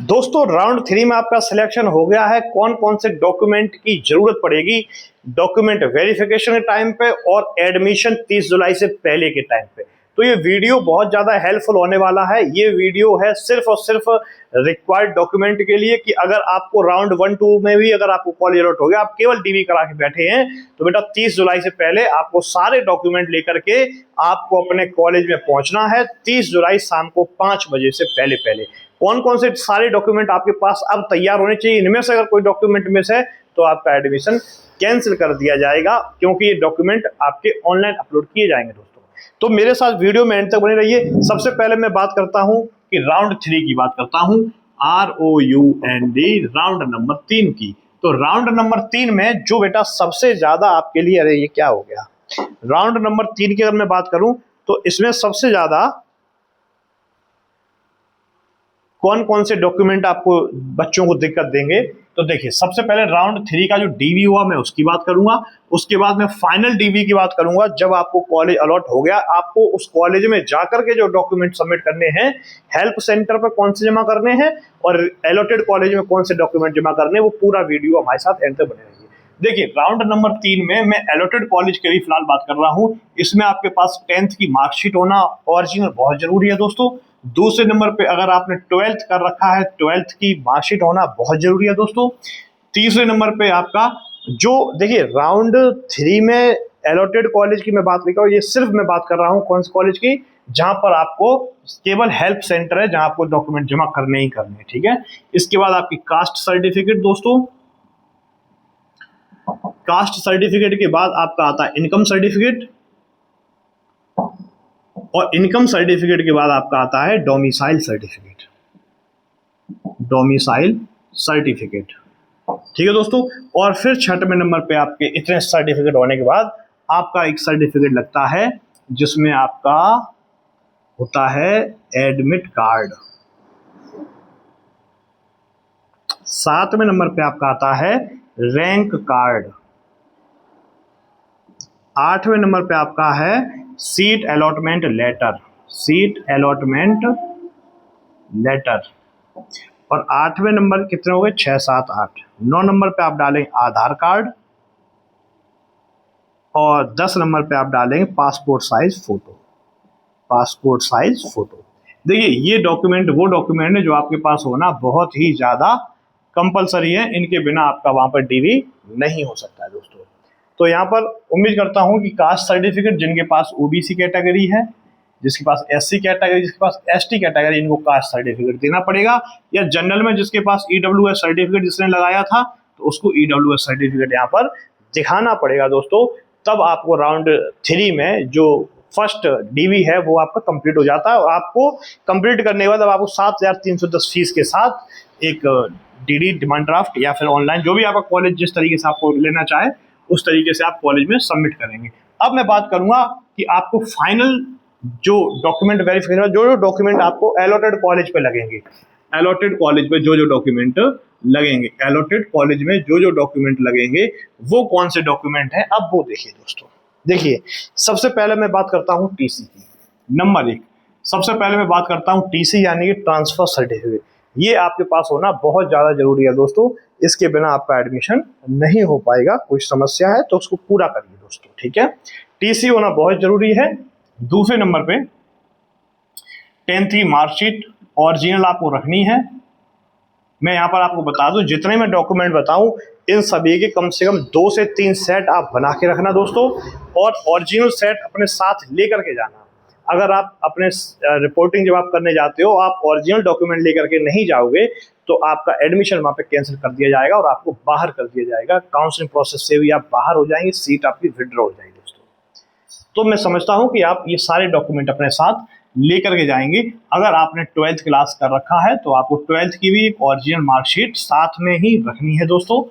दोस्तों राउंड 3 में आपका सिलेक्शन हो गया है। कौन कौन से डॉक्यूमेंट की जरूरत पड़ेगी डॉक्यूमेंट वेरिफिकेशन के टाइम पे और एडमिशन 30 जुलाई से पहले के टाइम पे। तो ये वीडियो बहुत ज्यादा हेल्पफुल होने वाला है। ये वीडियो है सिर्फ और सिर्फ रिक्वायर्ड डॉक्यूमेंट के लिए कि अगर आपको राउंड 1-2 में भी अगर आपको कॉलेज अलॉट हो गया, आप केवल डीवी करा के बैठे हैं, तो बेटा 30 जुलाई से पहले आपको सारे डॉक्यूमेंट लेकर के आपको अपने कॉलेज में पहुंचना है 30 जुलाई शाम को 5 बजे से पहले पहले। कौन कौन से सारे डॉक्यूमेंट आपके पास अब तैयार होने चाहिए, इनमें से अगर कोई डॉक्यूमेंट मिस है तो आपका एडमिशन कैंसिल कर दिया जाएगा, क्योंकि ये डॉक्यूमेंट आपके ऑनलाइन अपलोड किए जाएंगे। दोस्तों तो मेरे साथ वीडियो में एंड तक बने रहिए। सबसे पहले मैं बात करता हूं कि राउंड 3 की बात करता हूं, ROUND राउंड नंबर 3 की। तो राउंड नंबर 3 में जो बेटा सबसे ज्यादा आपके लिए, अरे ये क्या हो गया, राउंड नंबर 3 की अगर मैं बात करूं तो इसमें सबसे ज्यादा कौन कौन से डॉक्यूमेंट आपको बच्चों को दिक्कत देंगे। तो देखिए सबसे पहले राउंड 3 का जो डीवी हुआ मैं उसकी बात करूंगा, उसके बाद मैं फाइनल डीवी की बात करूंगा। जब आपको कॉलेज अलॉट हो गया, आपको उस कॉलेज में जाकर के जो डॉक्यूमेंट सबमिट करने हैं, हेल्प सेंटर पर कौन से जमा करने हैं और अलॉटेड कॉलेज में कौन से डॉक्यूमेंट जमा करने हैं, वो पूरा वीडियो हमारे साथ एंड तक बने रहिए। देखिए राउंड नंबर 3 में मैं अलॉटेड कॉलेज के लिए फिलहाल बात कर रहा हूं। इसमें आपके पास 10th की मार्कशीट होना ओरिजिनल बहुत जरूरी है दोस्तों। दूसरे नंबर पे अगर आपने 12th कर रखा है, 12th की मार्कशीट होना बहुत जरूरी है दोस्तों। तीसरे नंबर पे आपका जो, देखिए राउंड 3 में अलॉटेड कॉलेज की मैं बात नहीं कर रहा हूं, ये सिर्फ मैं बात कर रहा हूं कौन से कॉलेज की, जहां पर आपको केवल हेल्प सेंटर है, जहां आपको डॉक्यूमेंट जमा करने ही करने, ठीक है। इसके बाद आपकी कास्ट सर्टिफिकेट दोस्तों, कास्ट सर्टिफिकेट के बाद आपका आता है इनकम सर्टिफिकेट, और इनकम सर्टिफिकेट के बाद आपका आता है डोमिसाइल सर्टिफिकेट, डोमिसाइल सर्टिफिकेट, ठीक है दोस्तों। और फिर छठवें नंबर पे आपके इतने सर्टिफिकेट होने के बाद आपका एक सर्टिफिकेट लगता है जिसमें आपका होता है एडमिट कार्ड। सातवें नंबर पे आपका आता है रैंक कार्ड। आठवें नंबर पे आपका है seat allotment letter, seat allotment letter. और आठवें नंबर कितने हो गए, 6, 7, 8। 9 नंबर पे आप डालेंगे आधार कार्ड, और 10 नंबर पे आप डालेंगे passport size photo, passport size photo. देखिए ये डॉक्यूमेंट वो डॉक्यूमेंट है जो आपके पास होना बहुत ही ज्यादा कंपलसरी है, इनके बिना आपका वहां पर डीवी नहीं हो सकता है दोस्तों। तो यहाँ पर उम्मीद करता हूं कि कास्ट सर्टिफिकेट जिनके पास ओबीसी कैटेगरी है, जिसके पास एससी कैटेगरी, जिसके पास एसटी कैटेगरी, इनको कास्ट सर्टिफिकेट देना पड़ेगा। या जनरल में जिसके पास ईडब्ल्यूएस सर्टिफिकेट जिसने लगाया था, तो उसको ईडब्ल्यूएस सर्टिफिकेट यहाँ पर दिखाना पड़ेगा दोस्तों। तब आपको राउंड 3 में जो फर्स्ट डीवी है वो आपका कंप्लीट हो जाता है, और आपको कंप्लीट करने के बाद अब आपको 7,310 फीस के साथ एक डीडी डिमांड ड्राफ्ट या फिर ऑनलाइन जो भी आपका कॉलेज जिस तरीके से आपको लेना चाहे उस तरीके से आप कॉलेज में सबमिट करेंगे। अब मैं बात करूंगा कि आपको फाइनल जो डॉक्यूमेंट वेरिफिकेशन, जो जो डॉक्यूमेंट आपको अलॉटेड कॉलेज पे लगेंगे, अलॉटेड कॉलेज में जो जो डॉक्यूमेंट लगेंगे, अलॉटेड कॉलेज में जो जो डॉक्यूमेंट लगेंगे वो कौन से डॉक्यूमेंट हैं, अब वो देखिए दोस्तों। देखिए सबसे पहले मैं बात करता हूं टीसी की, नंबर 1। सबसे पहले मैं बात करता हूं टीसी यानी कि ट्रांसफर सर्टिफिकेट। ये आपके पास होना बहुत ज्यादा जरूरी है दोस्तों, इसके बिना आपका एडमिशन नहीं हो पाएगा। कोई समस्या है तो उसको पूरा करिए दोस्तों, ठीक है। टीसी होना बहुत जरूरी है। दूसरे नंबर पे 10th की मार्कशीट ओरिजिनल आपको रखनी है। मैं यहाँ पर आपको बता दूं, जितने मैं डॉक्यूमेंट बताऊं इन सभी के कम से कम 2 से 3 सेट आप बना के रखना दोस्तों, और ओरिजिनल सेट अपने साथ लेकर के जाना। अगर आप अपने रिपोर्टिंग जब आप करने जाते हो आप ओरिजिनल डॉक्यूमेंट लेकर के नहीं जाओगे तो आपका एडमिशन वहाँ पे कैंसिल कर दिया जाएगा और आपको बाहर कर दिया जाएगा। काउंसलिंग प्रोसेस से भी आप बाहर हो जाएंगे, सीट आपकी विड्रॉ हो जाएगी दोस्तों। तो मैं समझता हूँ कि आप ये सारे डॉक्यूमेंट अपने साथ लेकर के जाएंगे। अगर आपने 12th क्लास कर रखा है तो आपको 12th की भी एक ओरिजिनल मार्कशीट साथ में ही रखनी है दोस्तों।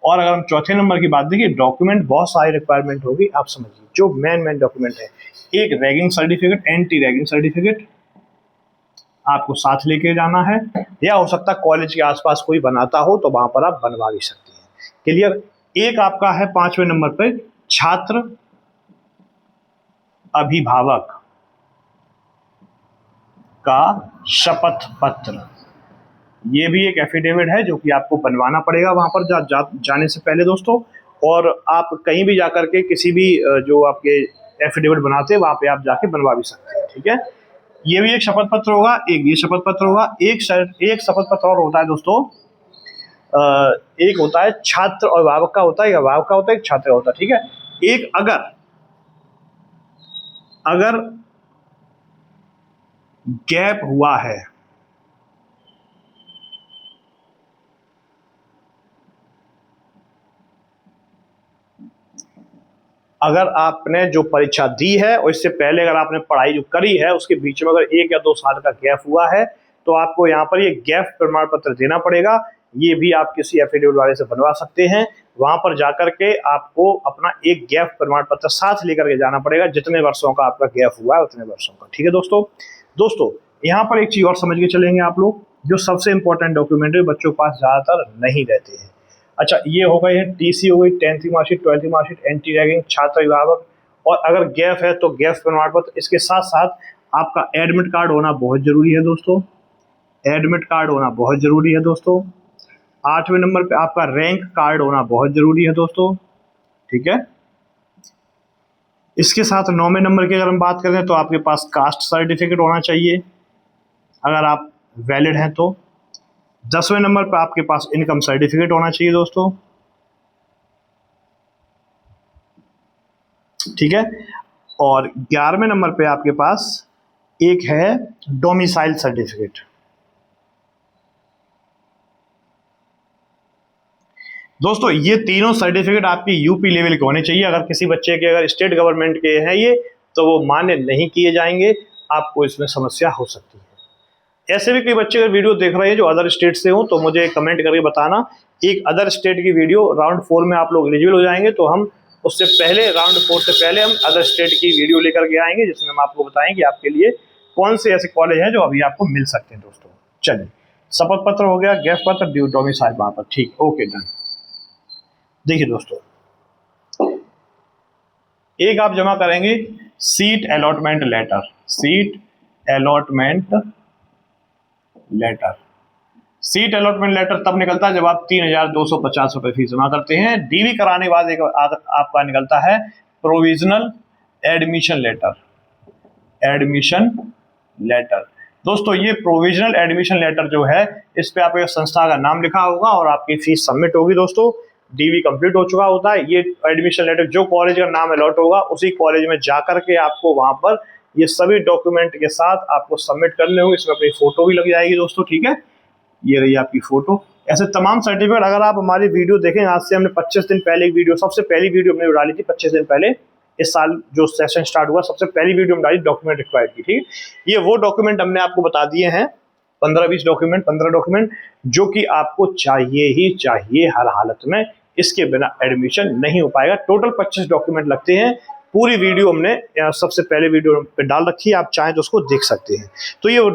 और अगर हम चौथे नंबर की बात देखिए, डॉक्यूमेंट बहुत सारी रिक्वायरमेंट होगी, आप समझिए जो मेन डॉक्यूमेंट है, एक ragging certificate, anti ragging certificate आपको साथ लेके जाना है, या हो सकता है कॉलेज के आसपास कोई बनाता हो तो वहां पर आप बनवा भी सकते हैं। क्लियर। एक आपका है 5वें नंबर पर छात्र अभिभावक का शपथ पत्र, ये भी एक एफिडेविट है जो कि आपको बनवाना पड़ेगा वहाँ पर जाने से पहले दोस्तों। और आप कहीं भी जाकर के किसी भी जो आपके एफिडेविट बनाते हैं वहाँ पे आप जाके बनवा भी सकते हैं, ठीक है। ये भी एक शपथ पत्र होगा, एक ये शपथ पत्र होगा। एक शपथ पत्र और होता है दोस्तों, एक होता है छात्र और अभिभावक का होता है, एक अभिभावक का होता है, एक छात्र का होता है, ठीक है। एक अगर गैप हुआ है, अगर आपने जो परीक्षा दी है और इससे पहले अगर आपने पढ़ाई जो करी है उसके बीच में अगर 1 या 2 साल का गैप हुआ है तो आपको यहाँ पर ये गैप प्रमाण पत्र देना पड़ेगा। ये भी आप किसी एफिडेविट वाले से बनवा सकते हैं। वहां पर जाकर के आपको अपना एक गैप प्रमाण पत्र साथ लेकर के जाना पड़ेगा, जितने वर्षों का आपका गैप हुआ है उतने वर्षों का, ठीक है दोस्तों यहाँ पर एक चीज और समझ के चलेंगे आप लोग, जो सबसे इंपॉर्टेंट डॉक्यूमेंट है बच्चों के पास ज्यादातर नहीं रहते हैं। अच्छा, ये हो गई है टीसी हो गई, 10th की मार्कशीट, 12th की मार्कशीट, एंटी रैगिंग, छात्र अभिभावक, और अगर गैप है तो गैप प्रमाण पत्र। इसके साथ साथ आपका एडमिट कार्ड होना बहुत जरूरी है दोस्तों, एडमिट कार्ड होना बहुत जरूरी है दोस्तों। 8वें नंबर पे आपका रैंक कार्ड होना बहुत जरूरी है दोस्तों, ठीक है। इसके साथ 9वें नंबर की अगर हम बात करें तो आपके पास कास्ट सर्टिफिकेट होना चाहिए अगर आप वैलिड हैं तो। 10वें नंबर पर आपके पास इनकम सर्टिफिकेट होना चाहिए दोस्तों, ठीक है। और 11वें नंबर पे आपके पास एक है डोमिसाइल सर्टिफिकेट। दोस्तों ये तीनों सर्टिफिकेट आपकी यूपी लेवल के होने चाहिए। अगर किसी बच्चे के अगर स्टेट गवर्नमेंट के हैं ये तो वो मान्य नहीं किए जाएंगे, आपको इसमें समस्या हो सकती है। ऐसे भी कई बच्चे अगर वीडियो देख रहे हैं जो अदर स्टेट से हो तो मुझे कमेंट करके बताना। एक अदर स्टेट की वीडियो राउंड 4 में आप लोग एलिजिबल हो जाएंगे तो हम उससे पहले राउंड 4 से पहले हम अदर स्टेट की वीडियो लेकर के आएंगे जिसमें हम आपको बताएंगे कि आपके लिए कौन से ऐसे कॉलेज हैं जो अभी आपको मिल सकते हैं दोस्तों। चलिए, शपथ पत्र हो गया, गैप पत्र, ड्यू डोमिसाइल वहां पर, ठीक, ओके डन। देखिए दोस्तों, एक आप जमा करेंगे seat allotment letter, seat allotment letter. Seat allotment letter तब निकलता है जब आप 3,250 रुपए फीस जमा करते हैं। डीवी कराने के बाद एक आपका निकलता है provisional admission letter, admission letter. दोस्तों ये प्रोविजनल एडमिशन लेटर जो है इस पे आपके संस्था का नाम लिखा होगा और आपकी फीस सबमिट होगी दोस्तों। डीवी कंप्लीट हो चुका होता है। ये एडमिशन लेटर जो कॉलेज का नाम अलॉट होगा उसी कॉलेज में जाकर के आपको वहां पर ये सभी डॉक्यूमेंट के साथ आपको सबमिट करने होंगे। इसमें अपनी फोटो भी लग जाएगी दोस्तों, ठीक है, ये रही आपकी फोटो। ऐसे तमाम सर्टिफिकेट अगर आप हमारी वीडियो देखें, आज से हमने 25 दिन पहले एक वीडियो, सबसे पहली वीडियो हमने डाली थी 25 दिन पहले, इस साल जो सेशन स्टार्ट हुआ सबसे पहली वीडियो हमने डाली डॉक्यूमेंट रिक्वायर्ड की, ठीक है। ये वो डॉक्यूमेंट हमने आपको बता दिए हैं, 15-20 डॉक्यूमेंट, 15 डॉक्यूमेंट जो कि आपको चाहिए ही चाहिए हर हालत में। इसके बिना एडमिशन नहीं हो पाएगा। टोटल 25 डॉक्यूमेंट लगते हैं। पूरी वीडियो हमने सबसे पहले वीडियो पे डाल रखी है, आप चाहें तो उसको देख सकते हैं। तो ये वो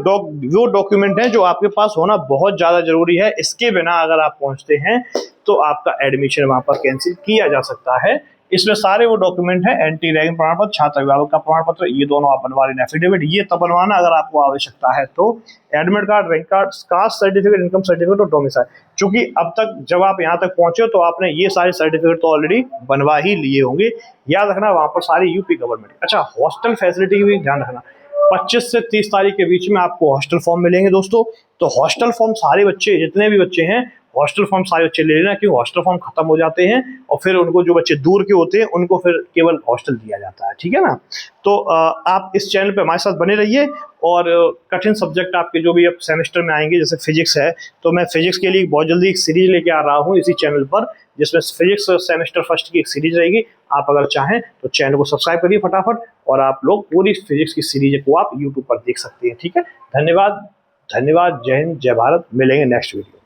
डॉक्यूमेंट है जो आपके पास होना बहुत ज़्यादा जरूरी है। इसके बिना अगर आप पहुंचते हैं तो आपका एडमिशन वहां पर कैंसिल किया जा सकता है। इसमें सारे वो डॉक्यूमेंट है, एंटी रैगिंग प्रमाण पत्र, छात्र अभिभावक का प्रमाण पत्र, ये दोनों आप बनवा लेना। एफिडेविट ये तब बनवाना अगर आपको आवश्यकता है तो। Admit card, rank card, caste certificate, income certificate और डोमिसाइल। चूंकि अब तक जब आप यहाँ तक पहुंचे तो आपने ये सारे सर्टिफिकेट तो ऑलरेडी बनवा ही लिए होंगे। याद रखना वहां पर सारी यूपी गवर्नमेंट। अच्छा, हॉस्टल फैसिलिटी की भी ध्यान रखना। 25 से 30 तारीख के बीच में आपको हॉस्टल फॉर्म मिलेंगे दोस्तों। तो हॉस्टल फॉर्म सारे बच्चे, जितने भी बच्चे हैं, हॉस्टल फॉर्म सारे बच्चे ले लेना, क्योंकि हॉस्टल फॉर्म खत्म हो जाते हैं और फिर उनको, जो बच्चे दूर के होते हैं उनको फिर केवल हॉस्टल दिया जाता है, ठीक है ना। तो आप इस चैनल पे हमारे साथ बने रहिए। और कठिन सब्जेक्ट आपके जो भी अब सेमेस्टर में आएंगे, जैसे फिजिक्स है, तो मैं फिजिक्स के लिए बहुत जल्दी एक सीरीज लेके आ रहा हूँ इसी चैनल पर, जिसमें फिजिक्स सेमेस्टर फर्स्ट की एक सीरीज रहेगी। आप अगर चाहें तो चैनल को सब्सक्राइब करिए फटाफट, और आप लोग पूरी फिजिक्स की सीरीज को आप यूट्यूब पर देख सकते हैं, ठीक है। धन्यवाद, जय हिंद, जय भारत। मिलेंगे नेक्स्ट वीडियो।